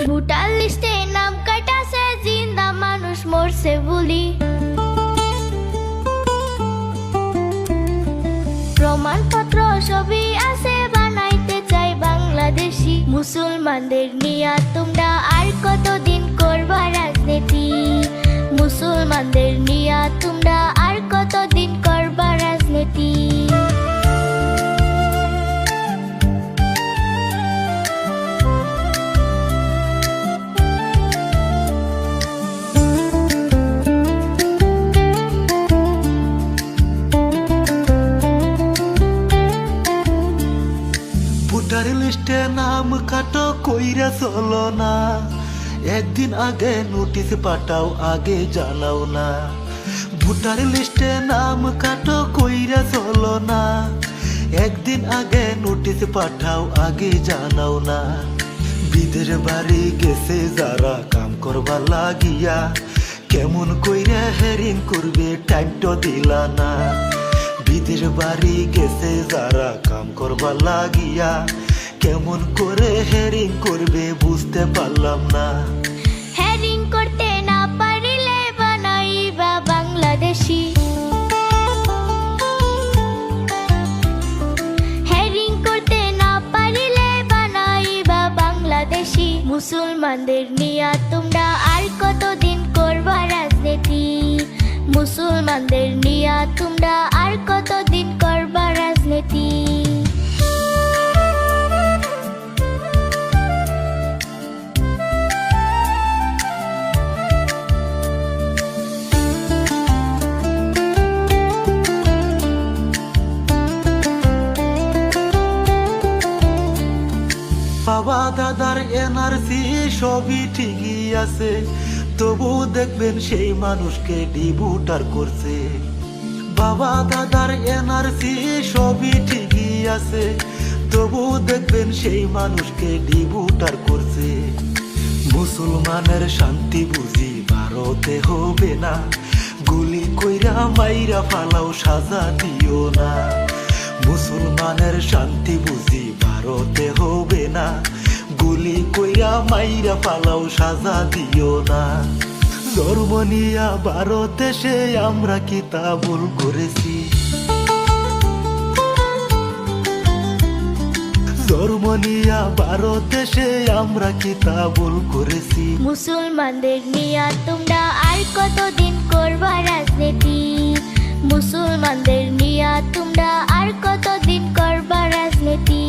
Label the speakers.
Speaker 1: Voter লিস্টে নাম কাটাছে, জিন্দা মানুষ মরছে বলি। প্রমাণপত্র সবই আছে, বানাইতে চাই বাংলাদেশি। মুসলমানদের নিয়া তোমরা আর কতদিন করবা রাজনীতি? মুসলমানদের নিয়া তোমরা আর কতদিন করবা রাজনীতি?
Speaker 2: ভোটার লিস্টে নাম কাটো কইরা চলো না, একদিন আগে নোটিশ পাঠাও আগে জানাও না। ভোটার লিস্টে নাম কাটো কইরা চলো না, একদিন আগে নোটিশ পাঠাও আগে জানাও না। বিদের বাড়ি গেছে যারা কাম করবা লাগিয়া, কেমন কইরা হেরিং করবে টাইম তো দিলা না। বিদের বাড়ি গেছে যারা কাম করবা লাগিয়া, কেমন করে হেরিং করবে বুঝতে পারলাম না।
Speaker 1: হেরিং করতে না পারিলে বানাইবা বাংলাদেশি। হেরিং করতে না পারিলে বানাইবা বাংলাদেশি। মুসলমানদের নিয়া তোমরা আর কতদিন করবা রাজনীতি? মুসলমানদের নিয়া তোমরা আর কতদিন করবা রাজনীতি?
Speaker 2: বাবা দাদার এনআরসি সবই ঠিকই আছে, তবু দেখবেন সেই মানুষকে ডিভোটার করছে। বাবা দাদার এনআরসি সবই ঠিকই আছে, তবু দেখবেন সেই মানুষকে ডিভোটার করছে। মুসলমানের শান্তি বুঝি ভারতে হবে না, গুলি কইরা মাইরা ফালাও সাজা দিও না। মুসলমানের শান্তি বুঝি ভারতে হবে না, গুলি কইরা মাইরা ফালাও সাজা দিও না। ধর্ম নিয়া ভারত দেশে আমরা কি তা ভুল করেছি? ধর্ম নিয়া ভারত দেশে আমরা কি তা ভুল করেছি?
Speaker 1: মুসলমানদের নিয়া তোমরা আর কতদিন করবা রাজনীতি? মুসলমানদের নিয়া তোমরা আর কতদিন করবা রাজনীতি?